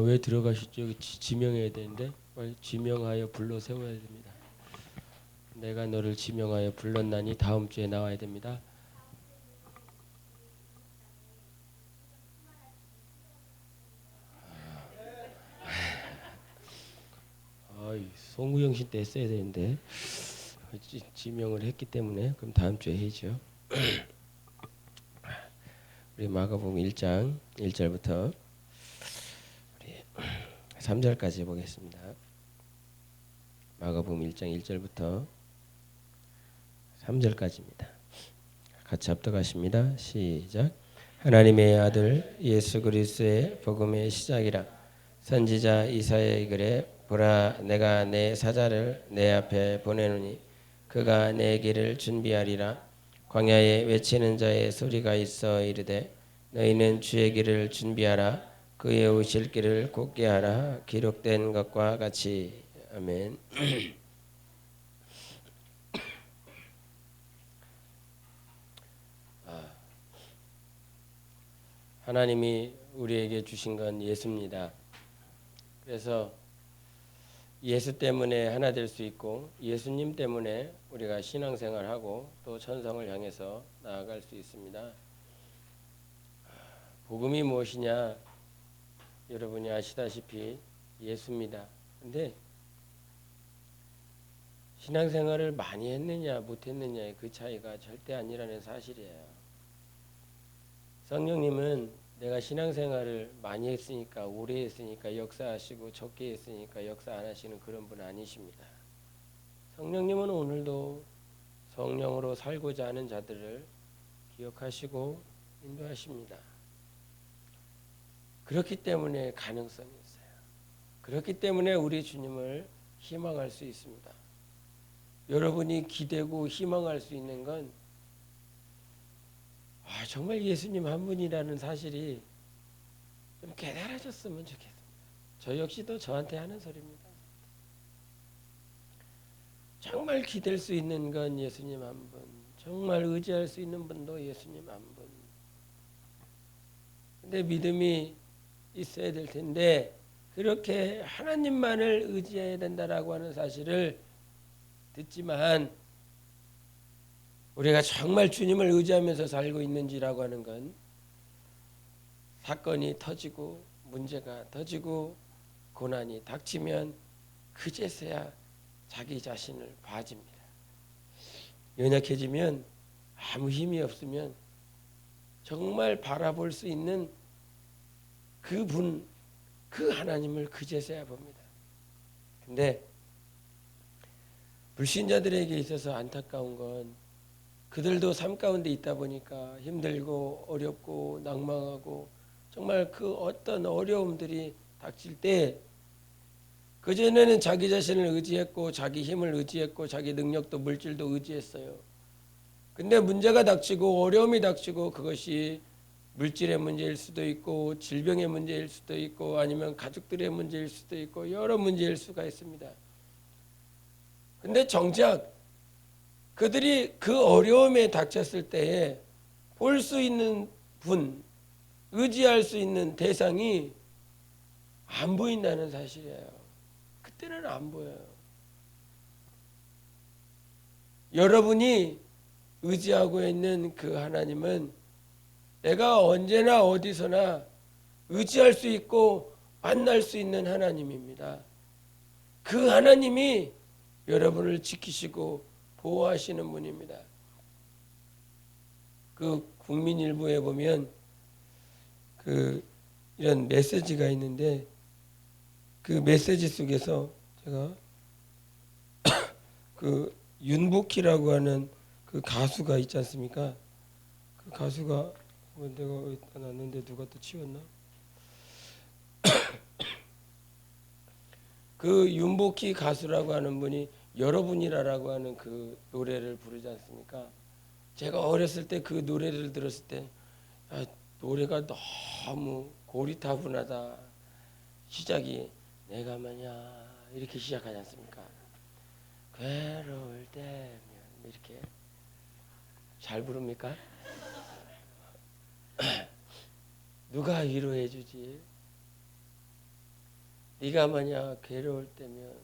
왜 들어가셨죠? 여기 지명해야 되는데 빨리 지명하여 불러 세워야 됩니다. 내가 너를 지명하여 불렀나니 다음 주에 나와야 됩니다. 송구영 씨 때 했어야 되는데 지명을 했기 때문에 그럼 다음 주에 해죠. 우리 마가복음 1장 1절부터 우리 3절까지 보겠습니다. 마가복음 1장 1절부터 3절까지입니다. 같이 합독하십니다. 시작. 하나님의 아들 예수 그리스도의 복음의 시작이라. 선지자 이사야의 글에 보라 내가 내 사자를 내 앞에 보내노니 그가 내 길을 준비하리라. 광야에 외치는 자의 소리가 있어 이르되 너희는 주의 길을 준비하라. 그의 오실 길을 곧게 하라. 기록된 것과 같이. 아멘. 하나님이 우리에게 주신 건 예수입니다. 그래서 예수 때문에 하나 될 수 있고 예수님 때문에 우리가 신앙생활하고 또 천성을 향해서 나아갈 수 있습니다. 복음이 무엇이냐? 여러분이 아시다시피 예수입니다. 근데 신앙생활을 많이 했느냐 못했느냐의 그 차이가 절대 아니라는 사실이에요. 성령님은 내가 신앙생활을 많이 했으니까 오래 했으니까 역사하시고 적게 했으니까 역사 안 하시는 그런 분 아니십니다. 성령님은 오늘도 성령으로 살고자 하는 자들을 기억하시고 인도하십니다. 그렇기 때문에 가능성이 있어요. 그렇기 때문에 우리 주님을 희망할 수 있습니다. 여러분이 기대고 희망할 수 있는 건 정말 예수님 한 분이라는 사실이 좀 깨달아졌으면 좋겠습니다. 저 역시도 저한테 하는 소리입니다. 정말 기댈 수 있는 건 예수님 한 분, 정말 의지할 수 있는 분도 예수님 한 분. 근데 믿음이 있어야 될 텐데 그렇게 하나님만을 의지해야 된다라고 하는 사실을 듣지만 우리가 정말 주님을 의지하면서 살고 있는지라고 하는 건 사건이 터지고 문제가 터지고 고난이 닥치면 그제서야 자기 자신을 봐집니다. 연약해지면 아무 힘이 없으면 정말 바라볼 수 있는 그분, 그 하나님을 그제서야 봅니다. 근데 불신자들에게 있어서 안타까운 건 그들도 삶 가운데 있다 보니까 힘들고 어렵고 낭망하고 정말 그 어떤 어려움들이 닥칠 때 그전에는 자기 자신을 의지했고 자기 힘을 의지했고 자기 능력도 물질도 의지했어요. 근데 문제가 닥치고 어려움이 닥치고 그것이 물질의 문제일 수도 있고 질병의 문제일 수도 있고 아니면 가족들의 문제일 수도 있고 여러 문제일 수가 있습니다. 근데 정작 그들이 그 어려움에 닥쳤을 때에 볼 수 있는 분, 의지할 수 있는 대상이 안 보인다는 사실이에요. 그때는 안 보여요. 여러분이 의지하고 있는 그 하나님은 내가 언제나 어디서나 의지할 수 있고 만날 수 있는 하나님입니다. 그 하나님이 여러분을 지키시고 보호하시는 분입니다. 그 국민일보에 보면 이런 메시지가 있는데 그 메시지 속에서 제가 그 윤복희라고 하는 그 가수가 있지 않습니까? 그 가수가 내가 어디다 놨는데 누가 또 치웠나? 그 윤복희 가수라고 하는 분이 여러분이라고 하는 그 노래를 부르지 않습니까? 제가 어렸을 때 그 노래를 들었을 때 노래가 너무 고리타분하다. 시작이 내가 마냐 이렇게 시작하지 않습니까? 괴로울 때면 이렇게 잘 부릅니까? 누가 위로해 주지? 네가 만약 괴로울 때면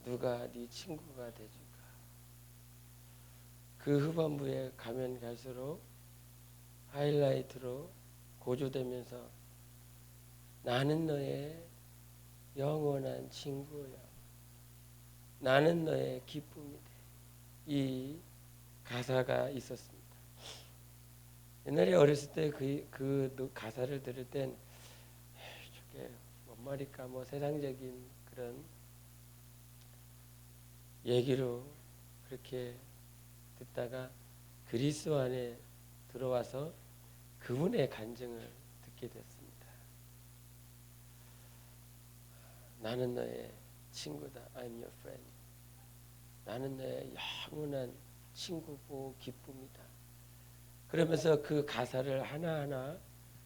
누가 네 친구가 돼줄까? 그 후반부에 가면 갈수록 하이라이트로 고조되면서 나는 너의 영원한 친구야. 나는 너의 기쁨이 돼. 이 가사가 있었습니다. 옛날에 어렸을 때 그 가사를 들을 땐 저게 뭔 말일까 뭐 세상적인 그런 얘기로 그렇게 듣다가 그리스도 안에 들어와서 그분의 간증을 듣게 됐습니다. 나는 너의 친구다. I'm your friend. 나는 너의 영원한 친구고 기쁨이다. 그러면서 그 가사를 하나하나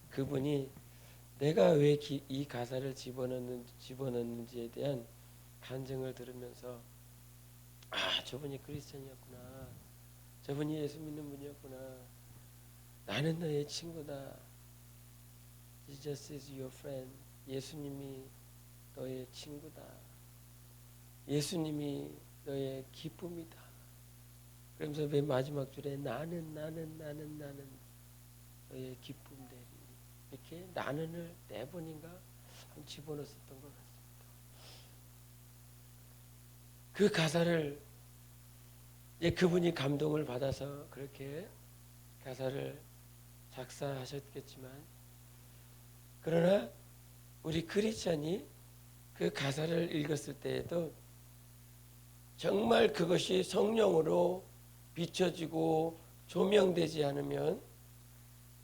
그분이 내가 왜 이 가사를 집어넣는지에 대한 간증을 들으면서 저분이 크리스천이었구나. 저분이 예수 믿는 분이었구나. 나는 너의 친구다. Jesus is your friend. 예수님이 너의 친구다. 예수님이 너의 기쁨이다. 그러면서 맨 마지막 줄에 나는 너의 기쁨 되리. 이렇게 나는을 4번인가 집어넣었던 것 같습니다. 그 가사를 그분이 감동을 받아서 그렇게 가사를 작사하셨겠지만 그러나 우리 크리스찬이 그 가사를 읽었을 때에도 정말 그것이 성령으로 비춰지고 조명되지 않으면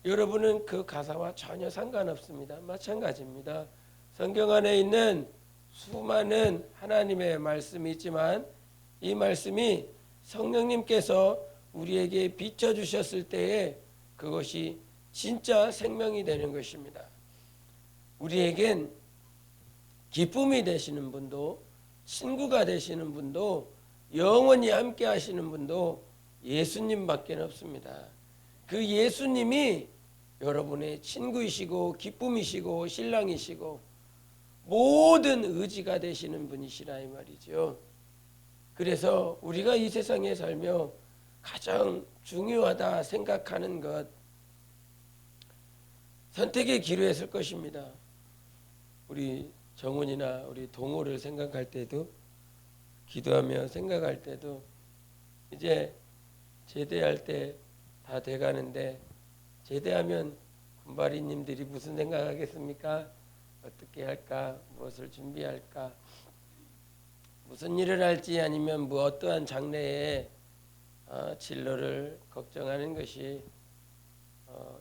여러분은 그 가사와 전혀 상관없습니다. 마찬가지입니다. 성경 안에 있는 수많은 하나님의 말씀이 있지만 이 말씀이 성령님께서 우리에게 비춰주셨을 때에 그것이 진짜 생명이 되는 것입니다. 우리에겐 기쁨이 되시는 분도 친구가 되시는 분도 영원히 함께 하시는 분도 예수님밖에 없습니다. 그 예수님이 여러분의 친구이시고 기쁨이시고 신랑이시고 모든 의지가 되시는 분이시라 이 말이죠. 그래서 우리가 이 세상에 살며 가장 중요하다 생각하는 것 선택의 기로에 설 것입니다. 우리 정훈이나 우리 동호를 생각할 때도 기도하며 생각할 때도 이제 제대할 때 다 돼가는데 제대하면 군바리님들이 무슨 생각하겠습니까? 어떻게 할까? 무엇을 준비할까? 무슨 일을 할지 아니면 뭐 어떠한 장래의 진로를 걱정하는 것이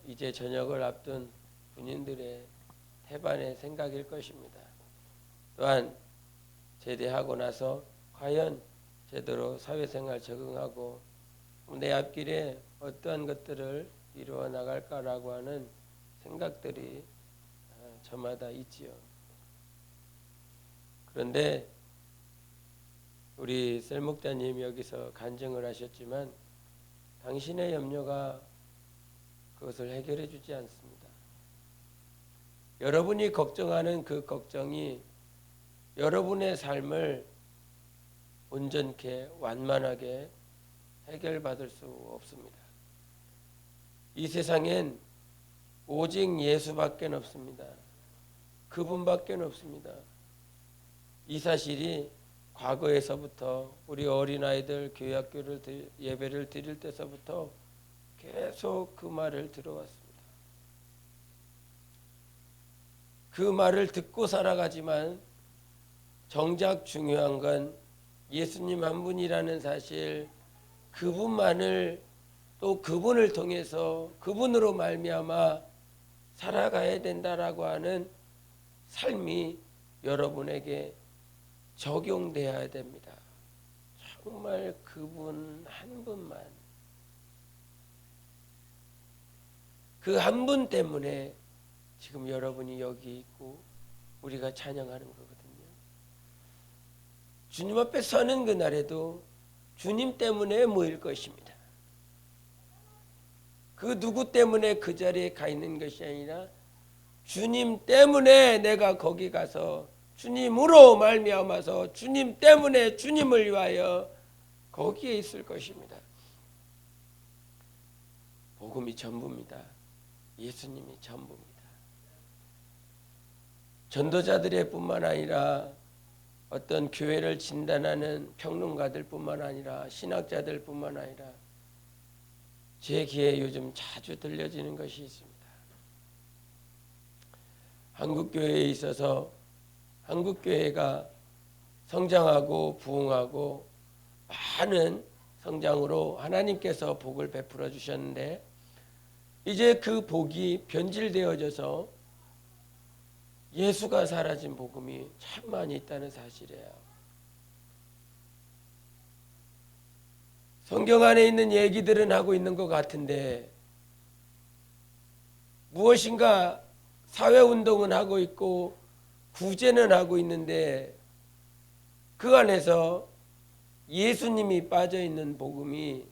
이제 전역을 앞둔 군인들의 태반의 생각일 것입니다. 또한 제대하고 나서 과연 제대로 사회생활 적응하고 내 앞길에 어떠한 것들을 이루어 나갈까라고 하는 생각들이 저마다 있지요. 그런데 우리 셀목자님 여기서 간증을 하셨지만 당신의 염려가 그것을 해결해 주지 않습니다. 여러분이 걱정하는 그 걱정이 여러분의 삶을 온전케 완만하게 해결받을 수 없습니다. 이 세상엔 오직 예수밖에 없습니다. 그분밖에 없습니다. 이 사실이 과거에서부터 우리 어린아이들 교회학교를 예배를 드릴 때서부터 계속 그 말을 들어왔습니다. 그 말을 듣고 살아가지만 정작 중요한 건 예수님 한 분이라는 사실, 그분만을 또 그분을 통해서 그분으로 말미암아 살아가야 된다라고 하는 삶이 여러분에게 적용돼야 됩니다. 정말 그분 한 분만, 그 한 분 때문에 지금 여러분이 여기 있고 우리가 찬양하는 거거든요. 주님 앞에 서는 그날에도 주님 때문에 모일 것입니다. 그 누구 때문에 그 자리에 가 있는 것이 아니라 주님 때문에 내가 거기 가서 주님으로 말미암아서 주님 때문에 주님을 위하여 거기에 있을 것입니다. 복음이 전부입니다. 예수님이 전부입니다. 전도자들의 뿐만 아니라 어떤 교회를 진단하는 평론가들 뿐만 아니라 신학자들 뿐만 아니라 제 귀에 요즘 자주 들려지는 것이 있습니다. 한국교회에 있어서 한국교회가 성장하고 부흥하고 많은 성장으로 하나님께서 복을 베풀어 주셨는데 이제 그 복이 변질되어져서 예수가 사라진 복음이 참 많이 있다는 사실이에요. 성경 안에 있는 얘기들은 하고 있는 것 같은데 무엇인가 사회운동은 하고 있고 구제는 하고 있는데 그 안에서 예수님이 빠져있는 복음이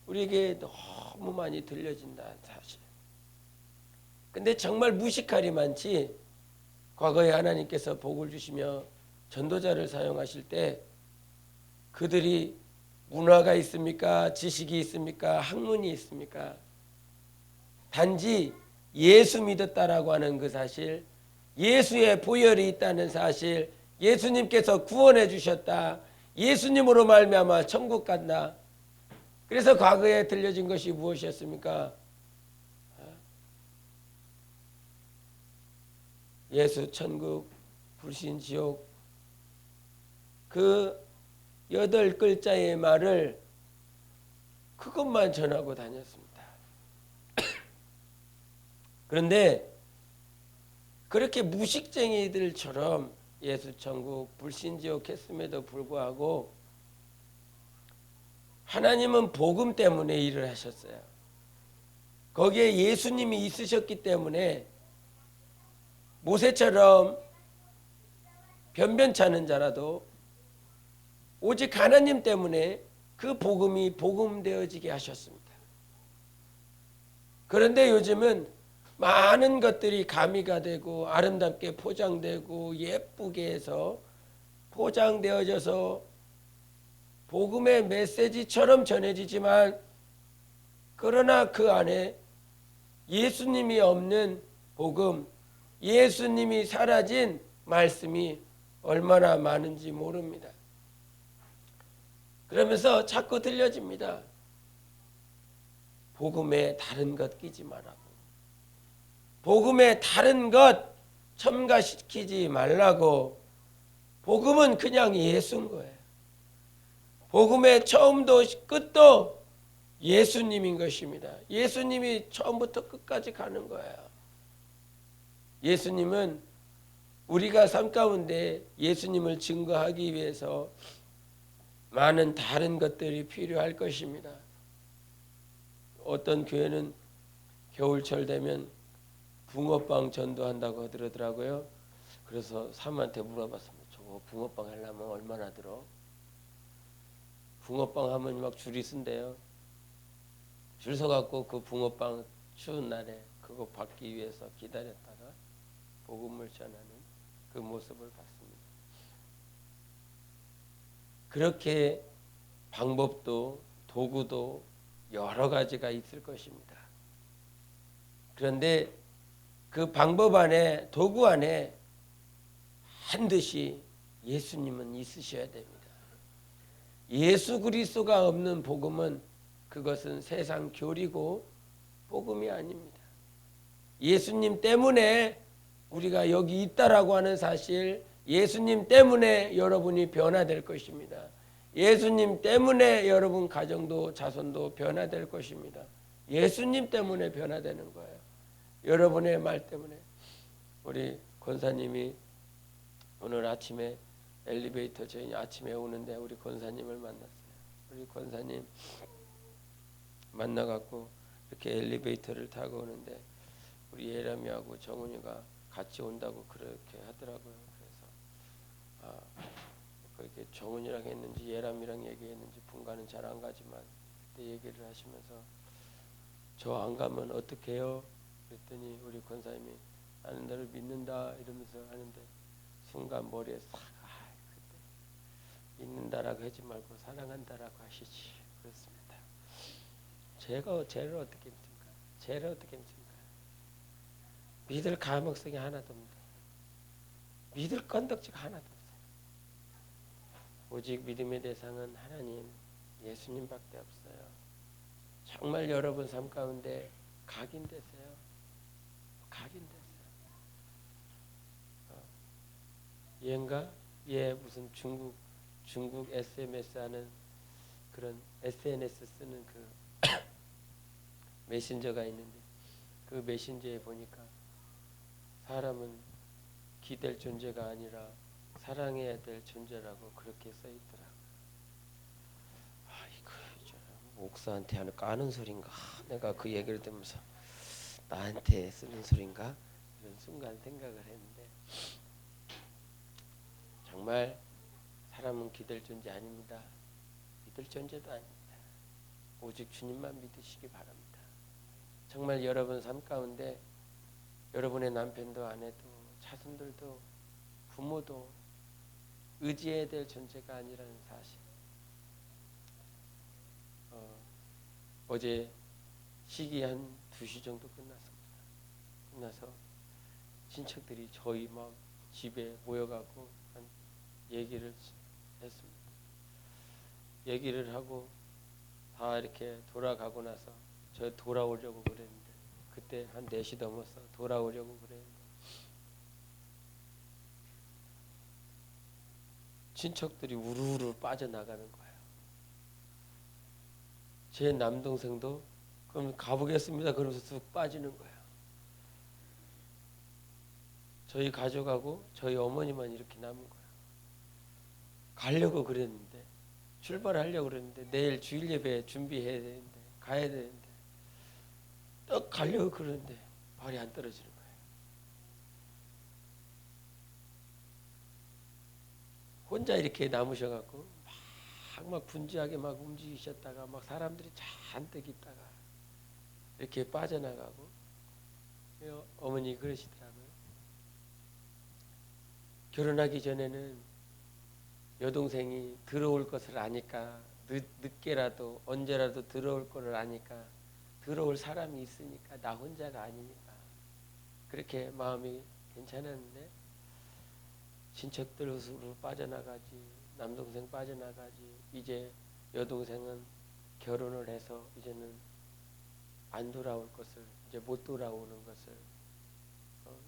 우리에게 너무 많이 들려진다는 사실. 근데 정말 무식할이 많지 과거에 하나님께서 복을 주시며 전도자를 사용하실 때 그들이 문화가 있습니까? 지식이 있습니까? 학문이 있습니까? 단지 예수 믿었다라고 하는 그 사실, 예수의 보혈이 있다는 사실, 예수님께서 구원해 주셨다. 예수님으로 말미암아 천국 간다. 그래서 과거에 들려진 것이 무엇이었습니까? 예수 천국, 불신 지옥. 그 8글자의 말을 그것만 전하고 다녔습니다. 그런데 그렇게 무식쟁이들처럼 예수 천국, 불신 지옥 했음에도 불구하고 하나님은 복음 때문에 일을 하셨어요. 거기에 예수님이 있으셨기 때문에 모세처럼 변변찮은 자라도 오직 하나님 때문에 그 복음이 복음되어지게 하셨습니다. 그런데 요즘은 많은 것들이 가미가 되고 아름답게 포장되고 예쁘게 해서 포장되어져서 복음의 메시지처럼 전해지지만 그러나 그 안에 예수님이 없는 복음, 예수님이 사라진 말씀이 얼마나 많은지 모릅니다. 그러면서 자꾸 들려집니다. 복음에 다른 것 끼지 말라고. 복음에 다른 것 첨가시키지 말라고. 복음은 그냥 예수인 거예요. 복음의 처음도 끝도 예수님인 것입니다. 예수님이 처음부터 끝까지 가는 거예요. 예수님은 우리가 삶 가운데 예수님을 증거하기 위해서 많은 다른 것들이 필요할 것입니다. 어떤 교회는 겨울철 되면 붕어빵 전도한다고 그러더라고요. 그래서 사모한테 물어봤습니다. 저거 붕어빵 하려면 얼마나 들어? 붕어빵 하면 막 줄이 쓴대요. 줄 서갖고 그 붕어빵 추운 날에 그거 받기 위해서 기다렸다가 복음을 전하는 그 모습을 봤습니다. 그렇게 방법도 도구도 여러 가지가 있을 것입니다. 그런데 그 방법 안에 도구 안에 반드시 예수님은 있으셔야 됩니다. 예수 그리스도가 없는 복음은 그것은 세상 교리고 복음이 아닙니다. 예수님 때문에 우리가 여기 있다라고 하는 사실, 예수님 때문에 여러분이 변화될 것입니다. 예수님 때문에 여러분 가정도 자손도 변화될 것입니다. 예수님 때문에 변화되는 거예요. 여러분의 말 때문에. 우리 권사님이 오늘 아침에 엘리베이터 저희 아침에 오는데 우리 권사님을 만났어요. 우리 권사님 만나갖고 이렇게 엘리베이터를 타고 오는데 우리 예람이하고 정훈이가 같이 온다고 그렇게 하더라고요. 그래서 그렇게 정훈이랑 했는지 예람이랑 얘기했는지 분간은 잘 안 가지만 그때 얘기를 하시면서 저 안 가면 어떡해요? 그랬더니 우리 권사님이 나는 너를 믿는다 이러면서 하는데 순간 머리에 싹 그때 믿는다라고 하지 말고 사랑한다라고 하시지. 그렇습니다. 죄를 어떻게 믿습니까? 죄를 어떻게 믿습니까? 믿을 가망성이 하나도 없는데, 믿을 건덕지가 하나도 없어요. 오직 믿음의 대상은 하나님, 예수님밖에 없어요. 정말 여러분 삶 가운데 각인되세요. 각인되세요. 얘인가? 얘 무슨 중국 SMS 하는 그런 SNS 쓰는 그 메신저가 있는데, 그 메신저에 보니까 사람은 기댈 존재가 아니라 사랑해야 될 존재라고 그렇게 써 있더라고요. 아, 이거 목사한테 하는 까는 소린가? 내가 그 얘기를 들으면서 나한테 쓰는 소린가? 이런 순간 생각을 했는데, 정말 사람은 기댈 존재 아닙니다. 믿을 존재도 아닙니다. 오직 주님만 믿으시기 바랍니다. 정말 여러분 삶 가운데 여러분의 남편도 아내도 자손들도 부모도 의지해야 될 존재가 아니라는 사실. 어제 식이 한 2시 정도 끝났습니다. 끝나서 친척들이 저희 막 집에 모여가고 한 얘기를 했습니다. 얘기를 하고 다 이렇게 돌아가고 나서 저 돌아오려고 그랬는데, 그때 한 4시 넘어서 돌아오려고 그랬는데 친척들이 우르르 빠져나가는 거예요. 제 남동생도 그럼 가보겠습니다 그러면서 쑥 빠지는 거예요. 저희 가족하고 저희 어머니만 이렇게 남은 거예요. 가려고 그랬는데, 출발하려고 그랬는데, 내일 주일 예배 준비해야 되는데, 가야 되는데, 딱 가려고 그러는데 발이 안 떨어지는 거예요. 혼자 이렇게 남으셔갖고 막 분주하게 막 움직이셨다가 막 사람들이 잔뜩 있다가 이렇게 빠져나가고, 어머니 그러시더라고요. 결혼하기 전에는 여동생이 들어올 것을 아니까 늦게라도 언제라도 들어올 거를 아니까 들어올 사람이 있으니까 나 혼자가 아니니까 그렇게 마음이 괜찮았는데, 친척들로 빠져나가지, 남동생 빠져나가지, 이제 여동생은 결혼을 해서 이제는 안 돌아올 것을, 이제 못 돌아오는 것을,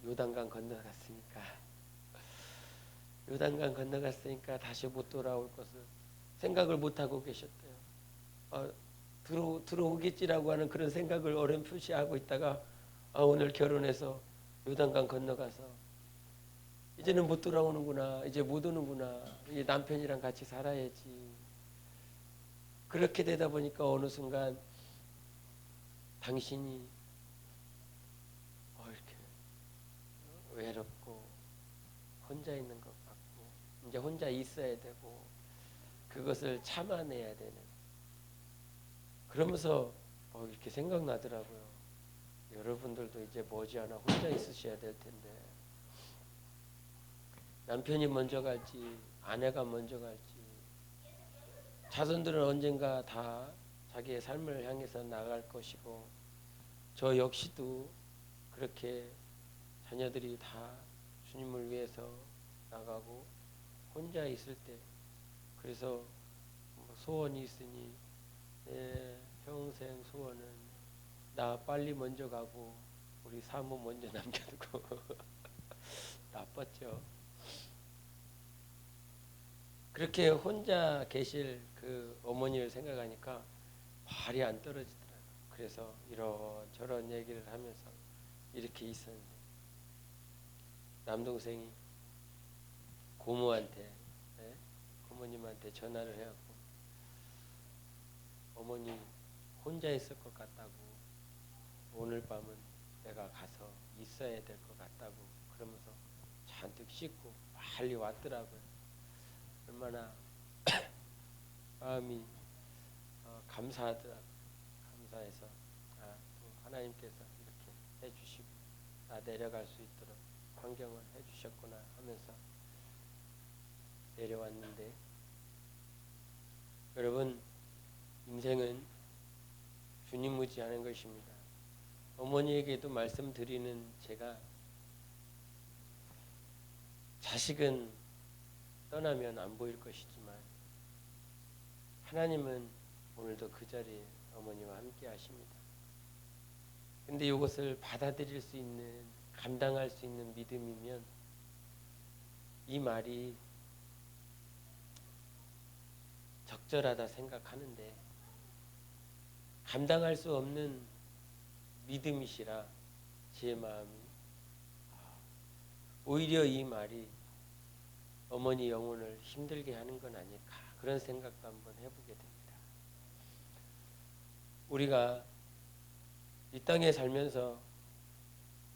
요단강 건너갔으니까 요단강 건너갔으니까 다시 못 돌아올 것을 생각을 못하고 계셨대요. 들어오겠지라고 하는 그런 생각을 어렴풋이 있다가 오늘 결혼해서 요단강 건너가서 이제는 못 돌아오는구나, 이제 못 오는구나, 이제 남편이랑 같이 살아야지. 그렇게 되다 보니까 어느 순간 당신이 이렇게 외롭고 혼자 있는 것 같고 이제 혼자 있어야 되고 그것을 참아내야 되는, 그러면서 이렇게 생각나더라고요. 여러분들도 이제 머지않아 혼자 있으셔야 될 텐데, 남편이 먼저 갈지 아내가 먼저 갈지, 자손들은 언젠가 다 자기의 삶을 향해서 나갈 것이고, 저 역시도 그렇게 자녀들이 다 주님을 위해서 나가고 혼자 있을 때, 그래서 소원이 있으니 내 평생 소원은 나 빨리 먼저 가고 우리 사모 먼저 남겨두고 나빴죠. 그렇게 혼자 계실 그 어머니를 생각하니까 발이 안 떨어지더라고요. 그래서 이런저런 얘기를 하면서 이렇게 있었는데, 남동생이 고모한테, 고모님한테 전화를 해갖고 어머니 혼자 있을 것 같다고, 오늘 밤은 내가 가서 있어야 될 것 같다고 그러면서 잔뜩 씻고 빨리 왔더라고요. 얼마나 마음이 감사하더라고요. 감사해서 또 하나님께서 이렇게 해주시고 나 내려갈 수 있도록 환경을 해주셨구나 하면서 내려왔는데, 여러분, 인생은 주님무지하는 것입니다. 어머니에게도 말씀드리는 제가, 자식은 떠나면 안 보일 것이지만 하나님은 오늘도 그 자리에 어머니와 함께 하십니다. 근데 이것을 받아들일 수 있는, 감당할 수 있는 믿음이면 이 말이 적절하다 생각하는데, 감당할 수 없는 믿음이시라 제 마음이, 오히려 이 말이 어머니 영혼을 힘들게 하는 건 아닐까, 그런 생각도 한번 해보게 됩니다. 우리가 이 땅에 살면서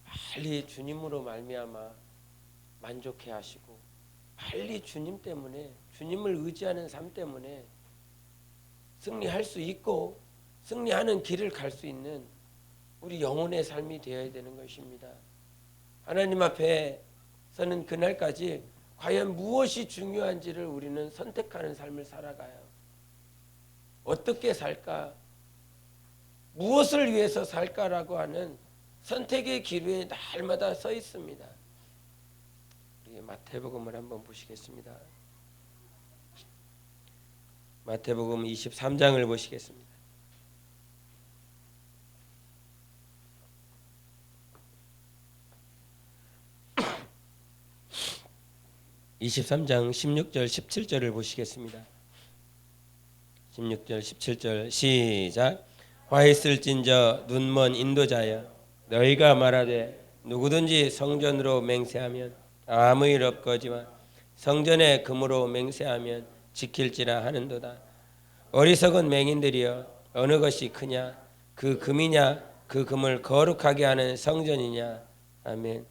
빨리 주님으로 말미암아 만족해 하시고, 빨리 주님 때문에, 주님을 의지하는 삶 때문에 승리할 수 있고 승리하는 길을 갈 수 있는 우리 영혼의 삶이 되어야 되는 것입니다. 하나님 앞에 서는 그날까지 과연 무엇이 중요한지를 우리는 선택하는 삶을 살아가요. 어떻게 살까? 무엇을 위해서 살까라고 하는 선택의 길 위에 날마다 서 있습니다. 우리 마태복음을 한번 보시겠습니다. 마태복음 23장을 보시겠습니다. 23장 16절 17절을 보시겠습니다. 16절 17절 시작. 화 있을진저 눈먼 인도자여, 너희가 말하되 누구든지 성전으로 맹세하면 아무 일 없거지만 성전에 금으로 맹세하면 지킬지라 하는도다. 어리석은 맹인들이여, 어느 것이 크냐? 그 금이냐? 그 금을 거룩하게 하는 성전이냐? 아멘.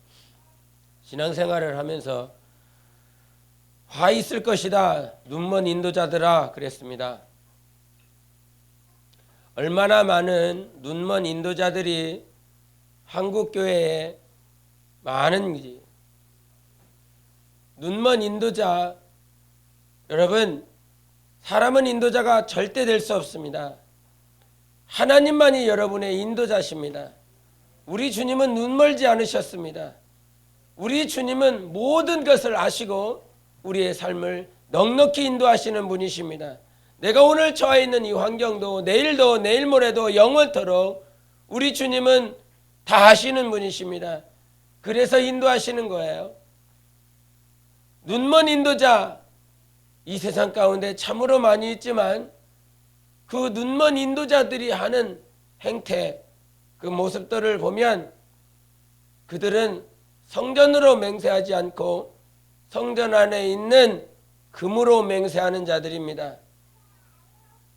신앙생활을 하면서 화 있을 것이다, 눈먼 인도자들아, 그랬습니다. 얼마나 많은 눈먼 인도자들이 한국교회에 많은지. 눈먼 인도자, 여러분, 사람은 인도자가 절대 될 수 없습니다. 하나님만이 여러분의 인도자십니다. 우리 주님은 눈멀지 않으셨습니다. 우리 주님은 모든 것을 아시고 우리의 삶을 넉넉히 인도하시는 분이십니다. 내가 오늘 처해 있는 이 환경도 내일도 내일 모레도 영원토록 우리 주님은 다 아시는 분이십니다. 그래서 인도하시는 거예요. 눈먼 인도자, 이 세상 가운데 참으로 많이 있지만 그 눈먼 인도자들이 하는 행태, 그 모습들을 보면 그들은 성전으로 맹세하지 않고 성전 안에 있는 금으로 맹세하는 자들입니다.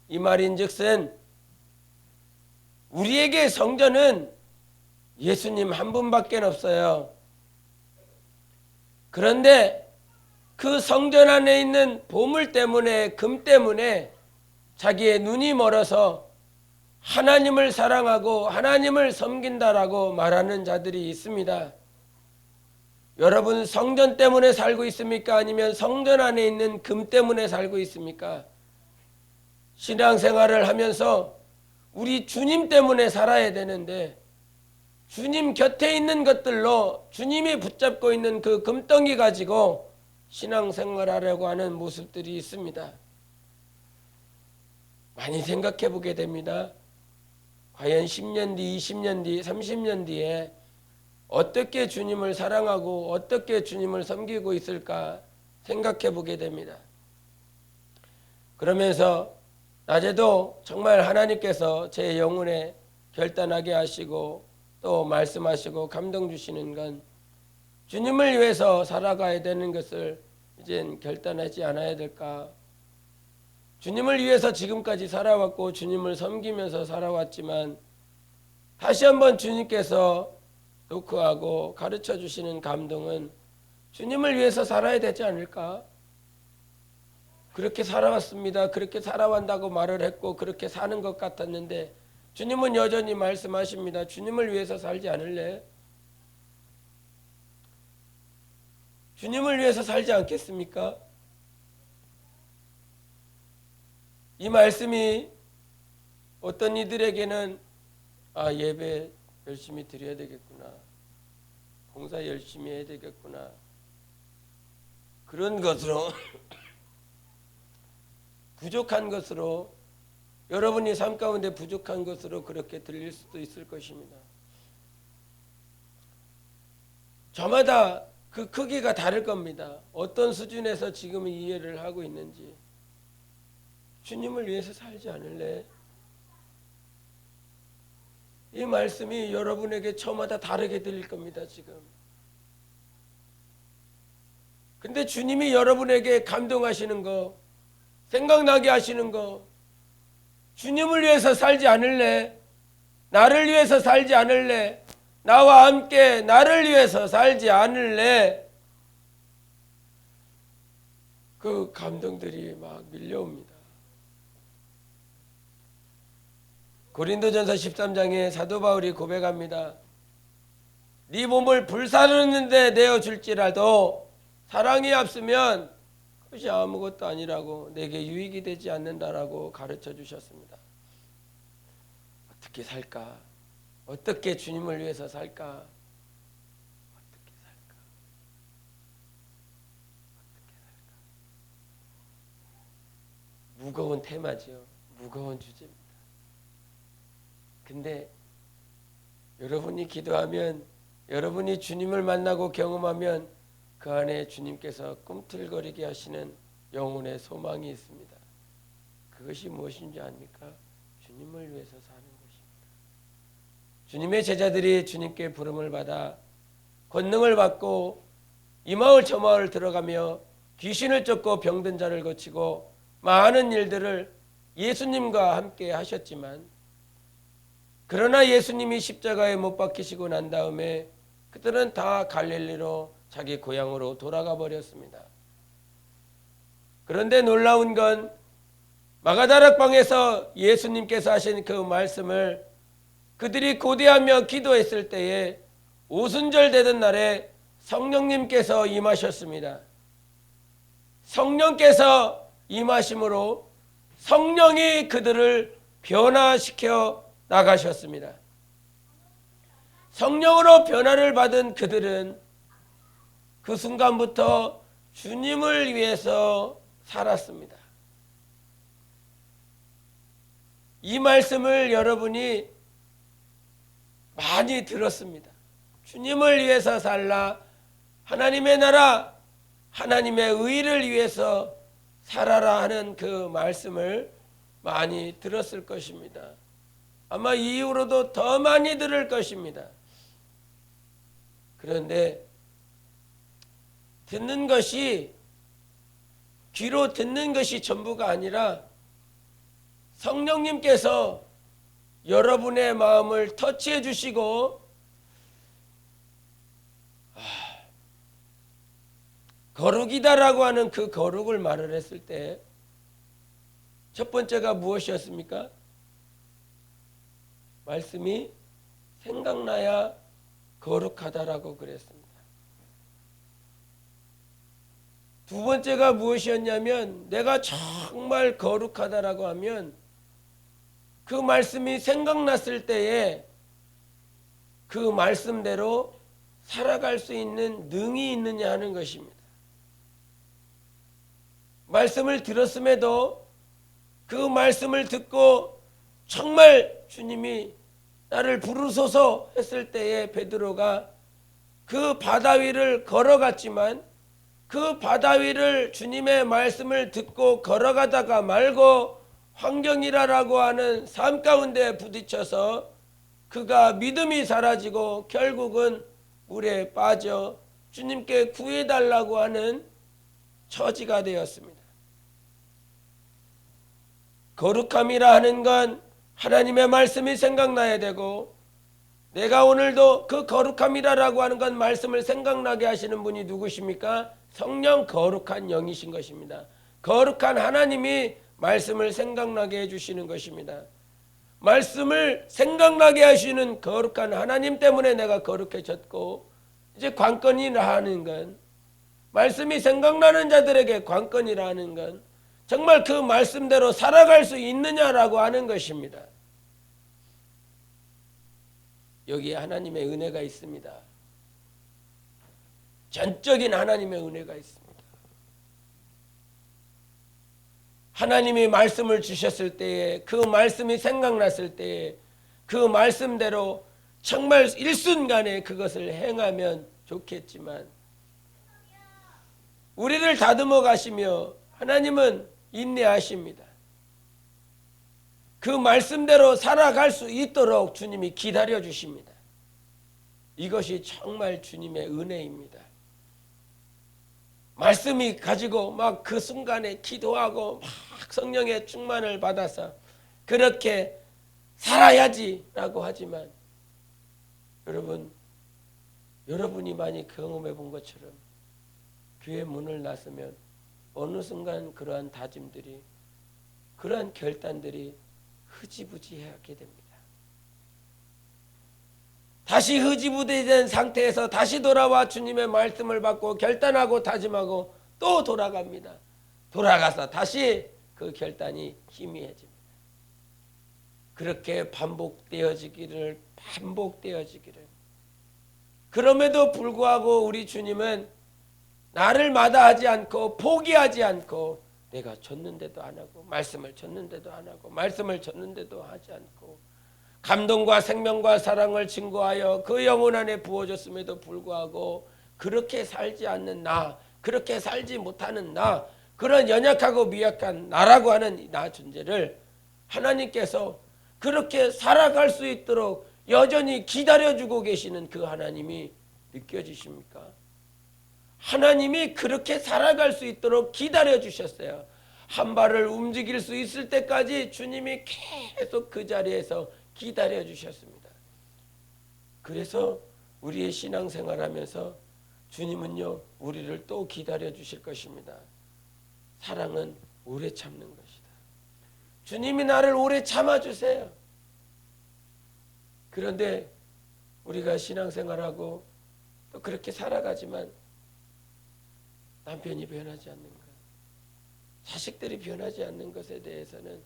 이 말인즉슨 우리에게 성전은 예수님 한 분밖에 없어요. 그런데 그 성전 안에 있는 보물 때문에, 금 때문에 자기의 눈이 멀어서 하나님을 사랑하고 하나님을 섬긴다라고 말하는 자들이 있습니다. 여러분, 성전 때문에 살고 있습니까? 아니면 성전 안에 있는 금 때문에 살고 있습니까? 신앙생활을 하면서 우리 주님 때문에 살아야 되는데, 주님 곁에 있는 것들로 주님이 붙잡고 있는 그 금덩이 가지고 신앙생활하려고 하는 모습들이 있습니다. 많이 생각해 보게 됩니다. 과연 10년 뒤, 20년 뒤, 30년 뒤에 어떻게 주님을 사랑하고 어떻게 주님을 섬기고 있을까 생각해 보게 됩니다. 그러면서 낮에도 정말 하나님께서 제 영혼에 결단하게 하시고 또 말씀하시고 감동 주시는 건, 주님을 위해서 살아가야 되는 것을 이젠 결단하지 않아야 될까. 주님을 위해서 지금까지 살아왔고 주님을 섬기면서 살아왔지만 다시 한번 주님께서 노크하고 가르쳐 주시는 감동은 주님을 위해서 살아야 되지 않을까? 그렇게 살아왔습니다. 그렇게 살아왔다고 말을 했고 그렇게 사는 것 같았는데 주님은 여전히 말씀하십니다. 주님을 위해서 살지 않을래? 주님을 위해서 살지 않겠습니까? 이 말씀이 어떤 이들에게는 예배 열심히 드려야 되겠구나, 봉사 열심히 해야 되겠구나, 그런 것으로 부족한 것으로, 여러분이 삶 가운데 부족한 것으로 그렇게 들릴 수도 있을 것입니다. 저마다 그 크기가 다를 겁니다. 어떤 수준에서 지금 이해를 하고 있는지. 주님을 위해서 살지 않을래? 이 말씀이 여러분에게 저마다 다르게 들릴 겁니다, 지금. 근데 주님이 여러분에게 감동하시는 거, 생각나게 하시는 거, 주님을 위해서 살지 않을래? 나를 위해서 살지 않을래? 나와 함께 나를 위해서 살지 않을래? 그 감동들이 막 밀려옵니다. 고린도전서 13장에 사도 바울이 고백합니다. 네 몸을 불사르는데 내어줄지라도 사랑이 없으면 그것이 아무것도 아니라고, 내게 유익이 되지 않는다라고 가르쳐 주셨습니다. 어떻게 살까? 어떻게 주님을 위해서 살까? 어떻게 살까? 어떻게 살까? 무거운 테마죠. 무거운 주제입니다. 근데 여러분이 기도하면, 여러분이 주님을 만나고 경험하면 그 안에 주님께서 꿈틀거리게 하시는 영혼의 소망이 있습니다. 그것이 무엇인지 압니까? 주님을 위해서 사는 것입니다. 주님의 제자들이 주님께 부름을 받아 권능을 받고 이 마을 저 마을 들어가며 귀신을 쫓고 병든 자를 고치고 많은 일들을 예수님과 함께 하셨지만, 그러나 예수님이 십자가에 못 박히시고 난 다음에 그들은 다 갈릴리로 자기 고향으로 돌아가 버렸습니다. 그런데 놀라운 건 마가다락방에서 예수님께서 하신 그 말씀을 그들이 고대하며 기도했을 때에 오순절 되던 날에 성령님께서 임하셨습니다. 성령께서 임하심으로 성령이 그들을 변화시켜 나가셨습니다. 성령으로 변화를 받은 그들은 그 순간부터 주님을 위해서 살았습니다. 이 말씀을 여러분이 많이 들었습니다. 주님을 위해서 살라, 하나님의 나라, 하나님의 의를 위해서 살아라 하는 그 말씀을 많이 들었을 것입니다. 아마 이후로도 더 많이 들을 것입니다. 그런데 듣는 것이, 귀로 듣는 것이 전부가 아니라 성령님께서 여러분의 마음을 터치해 주시고 거룩이다라고 하는 그 거룩을 말을 했을 때 첫 번째가 무엇이었습니까? 말씀이 생각나야 거룩하다라고 그랬습니다. 두 번째가 무엇이었냐면, 내가 정말 거룩하다라고 하면 그 말씀이 생각났을 때에 그 말씀대로 살아갈 수 있는 능이 있느냐 하는 것입니다. 말씀을 들었음에도 그 말씀을 듣고 정말 주님이 나를 부르소서 했을 때에 베드로가 그 바다 위를 걸어갔지만, 그 바다 위를 주님의 말씀을 듣고 걸어가다가 말고 환경이라고 하는 삶 가운데 부딪혀서 그가 믿음이 사라지고 결국은 물에 빠져 주님께 구해달라고 하는 처지가 되었습니다. 거룩함이라 하는 건 하나님의 말씀이 생각나야 되고, 내가 오늘도 그 거룩함이라고 하는 건 말씀을 생각나게 하시는 분이 누구십니까? 성령 거룩한 영이신 것입니다. 거룩한 하나님이 말씀을 생각나게 해주시는 것입니다. 말씀을 생각나게 하시는 거룩한 하나님 때문에 내가 거룩해졌고, 이제 관건이라 하는 건, 말씀이 생각나는 자들에게 관건이라 하는 건 정말 그 말씀대로 살아갈 수 있느냐라고 하는 것입니다. 여기에 하나님의 은혜가 있습니다. 전적인 하나님의 은혜가 있습니다. 하나님이 말씀을 주셨을 때에 그 말씀이 생각났을 때에 그 말씀대로 정말 일순간에 그것을 행하면 좋겠지만 우리를 다듬어 가시며 하나님은 인내하십니다. 그 말씀대로 살아갈 수 있도록 주님이 기다려 주십니다. 이것이 정말 주님의 은혜입니다. 말씀이 가지고 막 그 순간에 기도하고 막 성령의 충만을 받아서 그렇게 살아야지라고 하지만 여러분이 많이 경험해 본 것처럼 교회 문을 나서면 어느 순간 그러한 다짐들이 그러한 결단들이 흐지부지하게 됩니다. 다시 흐지부지된 상태에서 다시 돌아와 주님의 말씀을 받고 결단하고 다짐하고 또 돌아갑니다. 돌아가서 다시 그 결단이 희미해집니다. 그렇게 반복되어지기를 그럼에도 불구하고 우리 주님은 나를 마다하지 않고 포기하지 않고 내가 줬는데도 안 하고 말씀을 줬는데도 안 하고 말씀을 줬는데도 하지 않고 감동과 생명과 사랑을 증거하여 그 영혼 안에 부어줬음에도 불구하고 그렇게 살지 않는 나, 그렇게 살지 못하는 나, 그런 연약하고 미약한 나라고 하는 나 존재를 하나님께서 그렇게 살아갈 수 있도록 여전히 기다려주고 계시는 그 하나님이 느껴지십니까? 하나님이 그렇게 살아갈 수 있도록 기다려주셨어요. 한 발을 움직일 수 있을 때까지 주님이 계속 그 자리에서 기다려주셨습니다. 그래서 우리의 신앙생활하면서 주님은요 우리를 또 기다려주실 것입니다. 사랑은 오래 참는 것이다. 주님이 나를 오래 참아주세요. 그런데 우리가 신앙생활하고 또 그렇게 살아가지만 남편이 변하지 않는 것, 자식들이 변하지 않는 것에 대해서는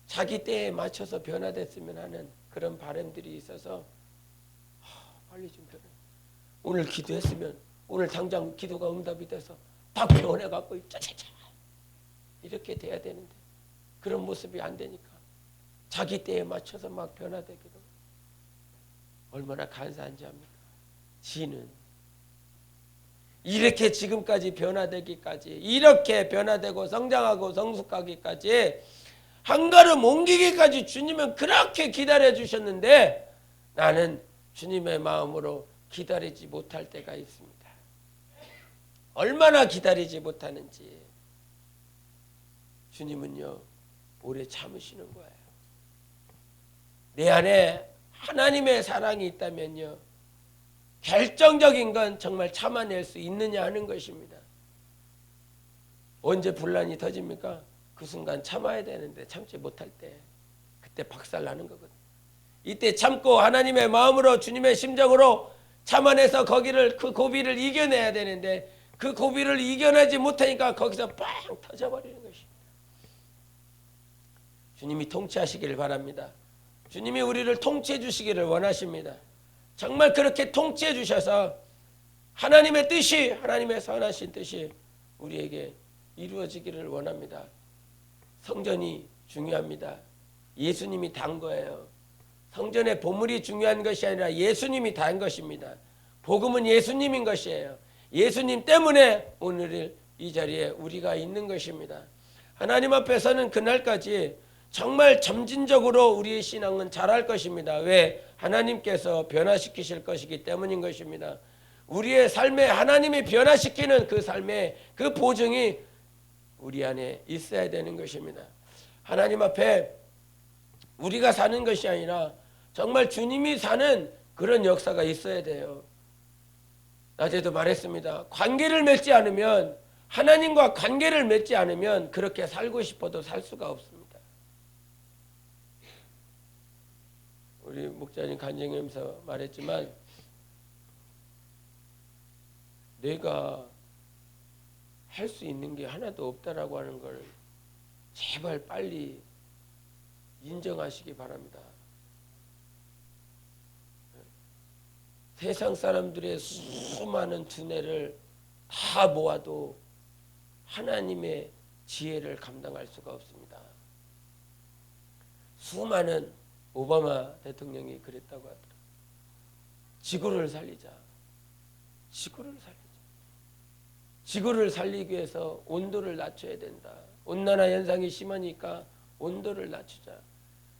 자기 때에 맞춰서 변화됐으면 하는 그런 바람들이 있어서 빨리 좀 변해. 오늘 기도했으면 오늘 당장 기도가 응답이 돼서 딱 변해갖고 짜자자 이렇게 돼야 되는데 그런 모습이 안 되니까 자기 때에 맞춰서 막 변화되기로 얼마나 간사한지 압니까? 지는 이렇게 지금까지 변화되기까지 이렇게 변화되고 성장하고 성숙하기까지 한 걸음 옮기기까지 주님은 그렇게 기다려 주셨는데 나는 주님의 마음으로 기다리지 못할 때가 있습니다. 얼마나 기다리지 못하는지 주님은요 오래 참으시는 거예요. 내 안에 하나님의 사랑이 있다면요 결정적인 건 정말 참아낼 수 있느냐 하는 것입니다. 언제 분란이 터집니까? 그 순간 참아야 되는데 참지 못할 때 그때 박살나는 거거든요. 이때 참고 하나님의 마음으로 주님의 심정으로 참아내서 거기를 그 고비를 이겨내야 되는데 그 고비를 이겨내지 못하니까 거기서 빵 터져버리는 것입니다. 주님이 통치하시기를 바랍니다. 주님이 우리를 통치해 주시기를 원하십니다. 정말 그렇게 통치해 주셔서 하나님의 뜻이 하나님의 선하신 뜻이 우리에게 이루어지기를 원합니다. 성전이 중요합니다. 예수님이 단 거예요. 성전의 보물이 중요한 것이 아니라 예수님이 단 것입니다. 복음은 예수님인 것이에요. 예수님 때문에 오늘 이 자리에 우리가 있는 것입니다. 하나님 앞에서는 그날까지 정말 점진적으로 우리의 신앙은 자랄 것입니다. 왜? 하나님께서 변화시키실 것이기 때문인 것입니다. 우리의 삶에 하나님이 변화시키는 그 삶의 그 보증이 우리 안에 있어야 되는 것입니다. 하나님 앞에 우리가 사는 것이 아니라 정말 주님이 사는 그런 역사가 있어야 돼요. 낮에도 말했습니다. 관계를 맺지 않으면 하나님과 관계를 맺지 않으면 그렇게 살고 싶어도 살 수가 없습니다. 우리 목자님 간증하면서 말했지만 내가 할 수 있는 게 하나도 없다라고 하는 걸 제발 빨리 인정하시기 바랍니다. 세상 사람들의 수많은 두뇌를 다 모아도 하나님의 지혜를 감당할 수가 없습니다. 수많은 오바마 대통령이 그랬다고 하더라고요. 지구를 살리자. 지구를 살리자. 지구를 살리기 위해서 온도를 낮춰야 된다. 온난화 현상이 심하니까 온도를 낮추자.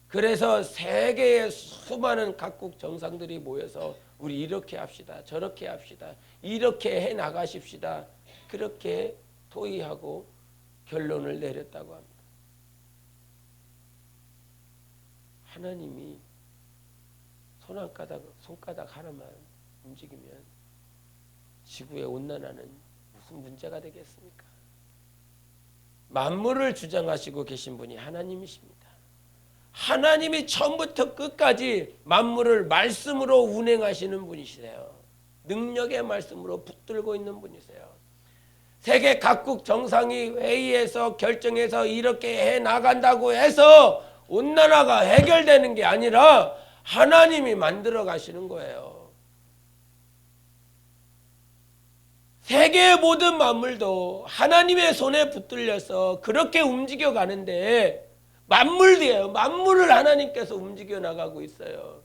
그래서 세계의 수많은 각국 정상들이 모여서 우리 이렇게 합시다. 저렇게 합시다. 이렇게 해 나가십시다. 그렇게 토의하고 결론을 내렸다고 합니다. 하나님이 손가락 하나만 움직이면 지구의 온난화는 무슨 문제가 되겠습니까? 만물을 주장하시고 계신 분이 하나님이십니다. 하나님이 처음부터 끝까지 만물을 말씀으로 운행하시는 분이시세요. 능력의 말씀으로 붙들고 있는 분이세요. 세계 각국 정상이 회의해서 결정해서 이렇게 해 나간다고 해서 온난화가 해결되는 게 아니라 하나님이 만들어 가시는 거예요. 세계의 모든 만물도 하나님의 손에 붙들려서 그렇게 움직여 가는데 만물이에요. 만물을 하나님께서 움직여 나가고 있어요.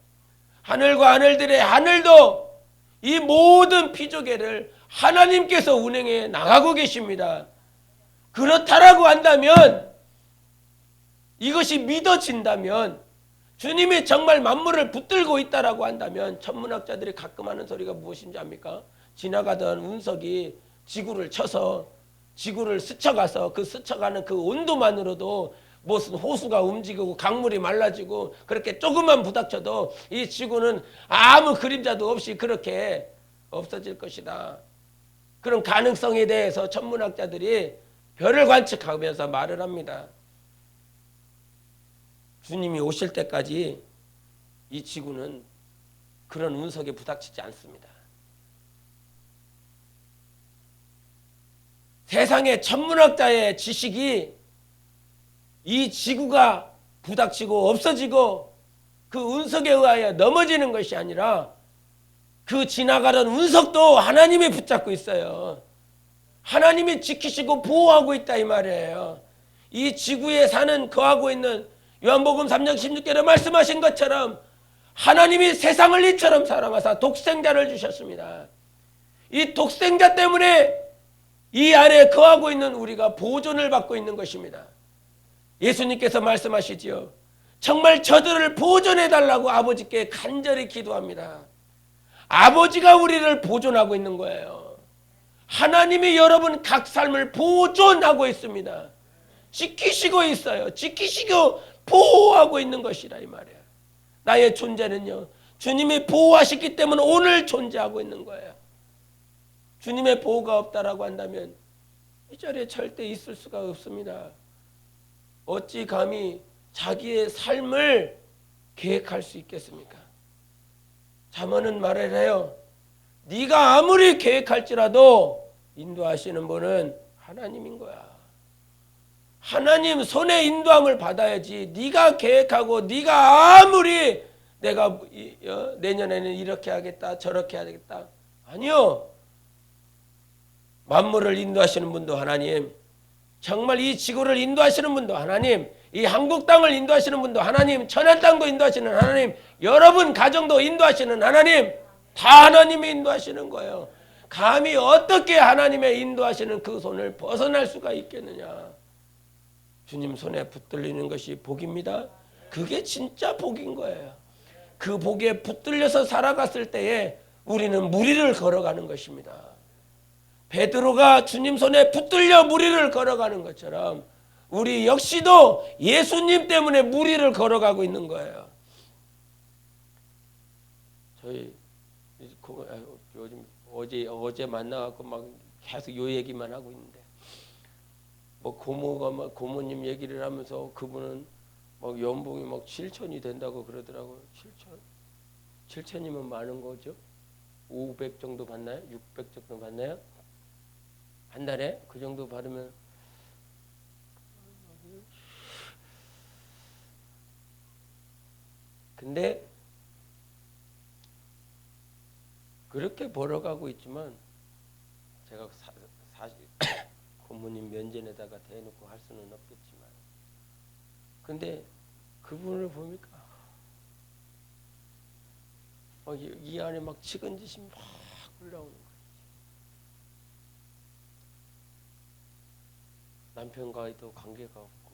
하늘과 하늘들의 하늘도 이 모든 피조계를 하나님께서 운행해 나가고 계십니다. 그렇다라고 한다면, 이것이 믿어진다면, 주님이 정말 만물을 붙들고 있다라고 한다면, 천문학자들이 가끔 하는 소리가 무엇인지 압니까? 지나가던 운석이 지구를 쳐서 지구를 스쳐가서 그 스쳐가는 그 온도만으로도 무슨 호수가 움직이고 강물이 말라지고 그렇게 조금만 부닥쳐도 이 지구는 아무 그림자도 없이 그렇게 없어질 것이다. 그런 가능성에 대해서 천문학자들이 별을 관측하면서 말을 합니다. 주님이 오실 때까지 이 지구는 그런 운석에 부닥치지 않습니다. 세상의 천문학자의 지식이 이 지구가 부닥치고 없어지고 그 운석에 의하여 넘어지는 것이 아니라 그 지나가던 운석도 하나님이 붙잡고 있어요. 하나님이 지키시고 보호하고 있다 이 말이에요. 이 지구에 사는 거하고 있는 요한복음 3장 16절에 말씀하신 것처럼 하나님이 세상을 이처럼 사랑하사 독생자를 주셨습니다. 이 독생자 때문에 이 안에 거하고 있는 우리가 보존을 받고 있는 것입니다. 예수님께서 말씀하시지요. 정말 저들을 보존해달라고 아버지께 간절히 기도합니다. 아버지가 우리를 보존하고 있는 거예요. 하나님이 여러분 각 삶을 보존하고 있습니다. 지키시고 있어요. 지키시고 보호하고 있는 것이라 이 말이에요. 나의 존재는요, 주님이 보호하셨기 때문에 오늘 존재하고 있는 거예요. 주님의 보호가 없다라고 한다면 이 자리에 절대 있을 수가 없습니다. 어찌 감히 자기의 삶을 계획할 수 있겠습니까? 잠언은 말을 해요. 네가 아무리 계획할지라도 인도하시는 분은 하나님인 거야. 하나님 손에 인도함을 받아야지. 네가 계획하고 네가 아무리 내가 내년에는 이렇게 하겠다 저렇게 하겠다. 아니요. 만물을 인도하시는 분도 하나님, 정말 이 지구를 인도하시는 분도 하나님, 이 한국 땅을 인도하시는 분도 하나님, 천안 땅도 인도하시는 하나님, 여러분 가정도 인도하시는 하나님, 다 하나님이 인도하시는 거예요. 감히 어떻게 하나님의 인도하시는 그 손을 벗어날 수가 있겠느냐. 주님 손에 붙들리는 것이 복입니다. 그게 진짜 복인 거예요. 그 복에 붙들려서 살아갔을 때에 우리는 무리를 걸어가는 것입니다. 베드로가 주님 손에 붙들려 무리를 걸어가는 것처럼 우리 역시도 예수님 때문에 무리를 걸어가고 있는 거예요. 저희 요즘 어제 만나갖고 막 계속 요 얘기만 하고 있는데, 뭐 고모가 막 고모님 얘기를 하면서 그분은 막 연봉이 막 7천이 된다고 그러더라고요. 7천이면 많은 거죠. 500 정도 받나요? 600 정도 받나요? 한 달에 그 정도 받으면 근데 그렇게 벌어가고 있지만 제가 사실 고모님 면전에다가 대놓고 할 수는 없겠지만, 근데 그분을 보니까 이 안에 막 측은지심이 막 올라오는 거예요. 남편과도 관계가 없고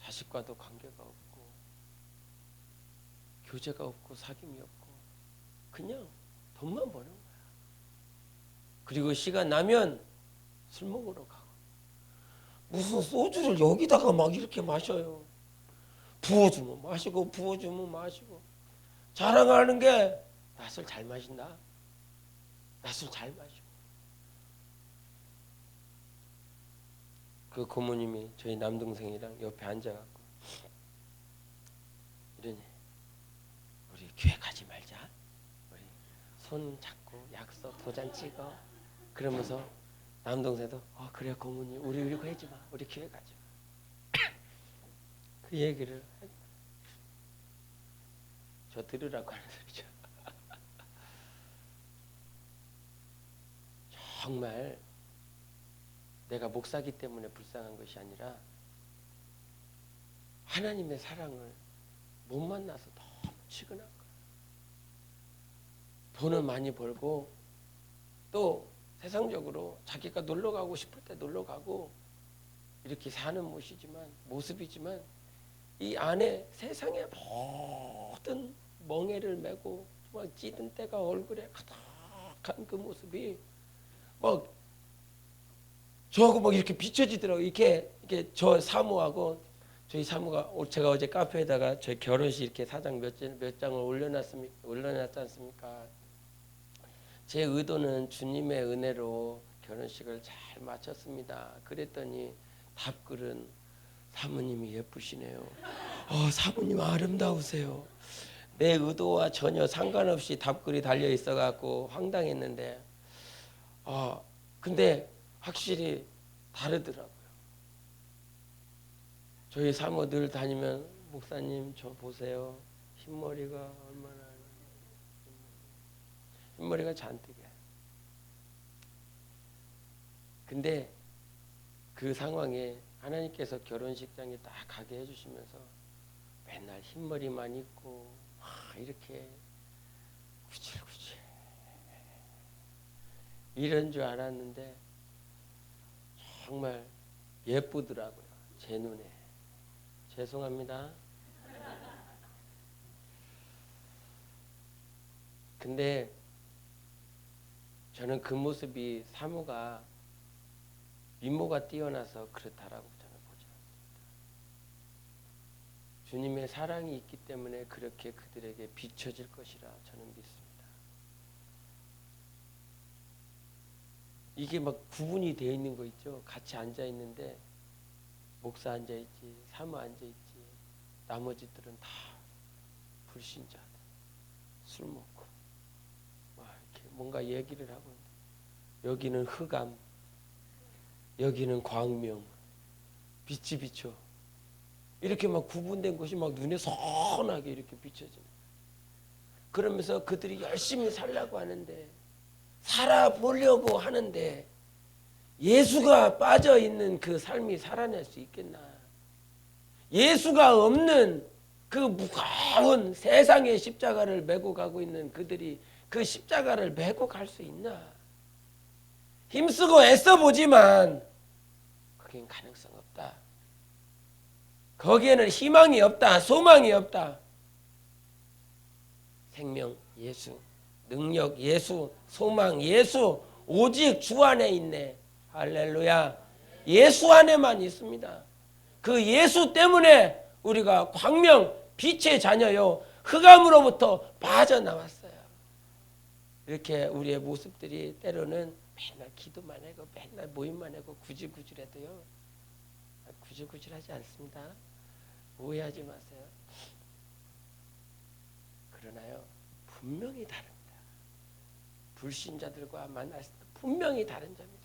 자식과도 관계가 없고 교제가 없고 사귐이 없고 그냥 돈만 버는 거야. 그리고 시간 나면 술 먹으러 가고 무슨 소주를 여기다가 막 이렇게 마셔요. 부어주면 마시고 부어주면 마시고 자랑하는 게 나 술 잘 마신다. 나 술 잘 마셔. 그 고모님이 저희 남동생이랑 옆에 앉아갖고 이러니 우리 교회 가지 말자. 우리 손 잡고 약속 도장 찍어. 그러면서 남동생도 그래 고모님 우리 가지 마. 우리 교회 가지 마. 그 얘기를 저 들으라고 하는 소리죠. 정말 내가 목사기 때문에 불쌍한 것이 아니라 하나님의 사랑을 못 만나서 너무 치근한 거예요. 돈은 많이 벌고 또 세상적으로 자기가 놀러 가고 싶을 때 놀러 가고 이렇게 사는 모습이지만 이 안에 세상의 모든 멍에를 메고 막 찌든 때가 얼굴에 가득한 그 모습이 막 저하고 막 이렇게 비춰지더라고요. 이렇게 저 사모하고 저희 사모가 제가 어제 카페에다가 저희 결혼식 이렇게 사장 몇 장을 올려놨지 않습니까? 제 의도는 주님의 은혜로 결혼식을 잘 마쳤습니다. 그랬더니 답글은 사모님이 예쁘시네요. 사모님 아름다우세요. 내 의도와 전혀 상관없이 답글이 달려 있어갖고 황당했는데 근데 확실히 다르더라고요. 저희 사모 늘 다니면 목사님 저 보세요. 흰머리가 얼마나 흰머리가 잔뜩해. 근데 그 상황에 하나님께서 결혼식장에 딱 가게 해주시면서 맨날 흰머리만 입고 이렇게 구질구질 이런 줄 알았는데 정말 예쁘더라고요. 제 눈에. 죄송합니다. 근데 저는 그 모습이 사모가 미모가 뛰어나서 그렇다라고 저는 보지 않습니다. 주님의 사랑이 있기 때문에 그렇게 그들에게 비춰질 것이라 저는 믿습니다. 이게 막 구분이 되어 있는 거 있죠. 같이 앉아 있는데 목사 앉아 있지, 사모 앉아 있지, 나머지들은 다 불신자들, 술 먹고 막 이렇게 뭔가 얘기를 하고 있는데 여기는 흑암, 여기는 광명, 빛이 비춰. 이렇게 막 구분된 것이 막 눈에 선하게 이렇게 비춰지는. 그러면서 그들이 열심히 살려고 하는데 살아보려고 하는데 예수가 빠져있는 그 삶이 살아낼 수 있겠나. 예수가 없는 그 무거운 세상의 십자가를 메고 가고 있는 그들이 그 십자가를 메고 갈 수 있나. 힘쓰고 애써보지만 거기엔 가능성 없다. 거기에는 희망이 없다. 소망이 없다. 생명 예수, 능력 예수, 소망 예수, 오직 주 안에 있네. 할렐루야. 예수 안에만 있습니다. 그 예수 때문에 우리가 광명 빛의 자녀요 흑암으로부터 빠져나왔어요. 이렇게 우리의 모습들이 때로는 맨날 기도만 하고 맨날 모임만 하고 구질구질해도요. 구질구질하지 않습니다. 오해하지 마세요. 그러나요 분명히 다릅니다. 불신자들과 만났을 때 분명히 다른 점이 있어요.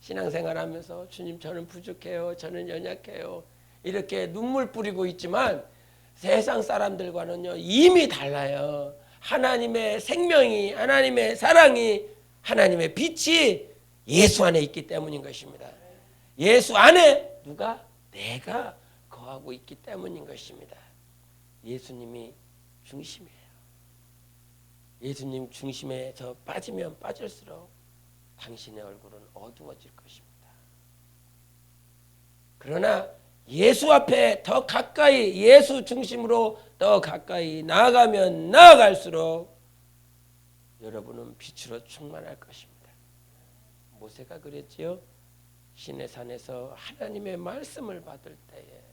신앙생활하면서 주님 저는 부족해요. 저는 연약해요. 이렇게 눈물 뿌리고 있지만 세상 사람들과는요 이미 달라요. 하나님의 생명이, 하나님의 사랑이, 하나님의 빛이 예수 안에 있기 때문인 것입니다. 예수 안에 누가? 내가 거하고 있기 때문인 것입니다. 예수님이 중심이에요. 예수님 중심에서 빠지면 빠질수록 당신의 얼굴은 어두워질 것입니다. 그러나 예수 앞에 더 가까이, 예수 중심으로 더 가까이 나아가면 나아갈수록 여러분은 빛으로 충만할 것입니다. 모세가 그랬지요. 시내산에서 하나님의 말씀을 받을 때에,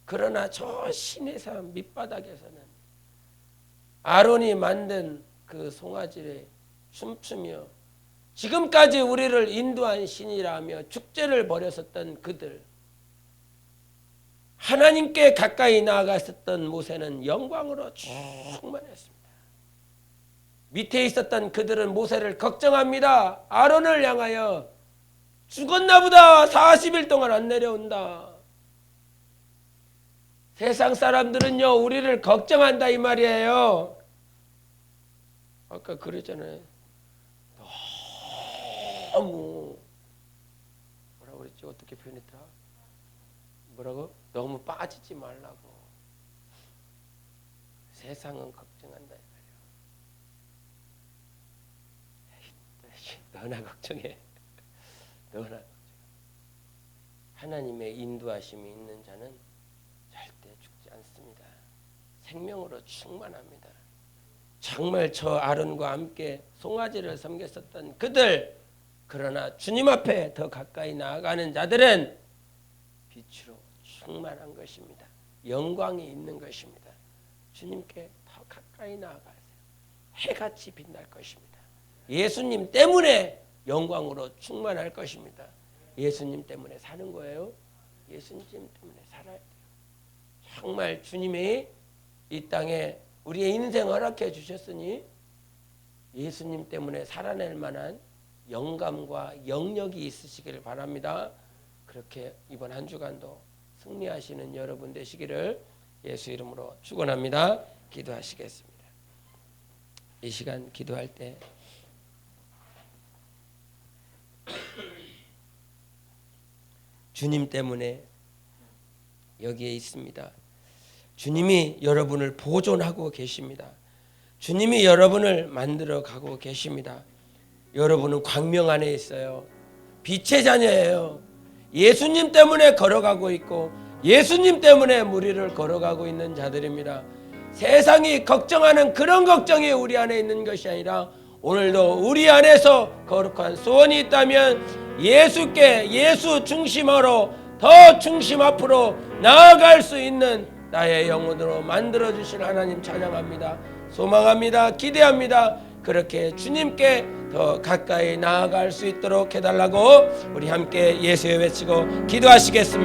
그러나 저 시내산 밑바닥에서는 아론이 만든 그 송아지에 춤추며 지금까지 우리를 인도한 신이라며 축제를 벌였었던 그들, 하나님께 가까이 나아갔었던 모세는 영광으로 충만했습니다. 밑에 있었던 그들은 모세를 걱정합니다. 아론을 향하여 죽었나 보다, 40일 동안 안 내려온다. 세상 사람들은요 우리를 걱정한다 이 말이에요. 아까 그랬잖아요. 너무 뭐라고 그랬지? 어떻게 표현했더라? 뭐라고? 너무 빠지지 말라고. 세상은 걱정한다 이 말이에요. 너나 걱정해. 너나 걱정해. 하나님의 인도하심이 있는 자는 절대 죽지 않습니다. 생명으로 충만합니다. 정말 저 아론과 함께 송아지를 섬겼었던 그들, 그러나 주님 앞에 더 가까이 나아가는 자들은 빛으로 충만한 것입니다. 영광이 있는 것입니다. 주님께 더 가까이 나아가세요. 해같이 빛날 것입니다. 예수님 때문에 영광으로 충만할 것입니다. 예수님 때문에 사는 거예요. 예수님 때문에 살아야 돼요. 정말 주님이 이 땅에 우리의 인생 허락해 주셨으니 예수님 때문에 살아낼 만한 영감과 영역이 있으시기를 바랍니다. 그렇게 이번 한 주간도 승리하시는 여러분 되시기를 예수 이름으로 축원합니다. 기도하시겠습니다. 이 시간 기도할 때 주님 때문에 여기에 있습니다. 주님이 여러분을 보존하고 계십니다. 주님이 여러분을 만들어 가고 계십니다. 여러분은 광명 안에 있어요. 빛의 자녀예요. 예수님 때문에 걸어가고 있고 예수님 때문에 무리를 걸어가고 있는 자들입니다. 세상이 걱정하는 그런 걱정이 우리 안에 있는 것이 아니라 오늘도 우리 안에서 거룩한 소원이 있다면 예수께, 예수 중심으로 더 중심 앞으로 나아갈 수 있는 나의 영혼으로 만들어주실 하나님 찬양합니다. 소망합니다. 기대합니다. 그렇게 주님께 더 가까이 나아갈 수 있도록 해달라고 우리 함께 예수의 외치고 기도하시겠습니다.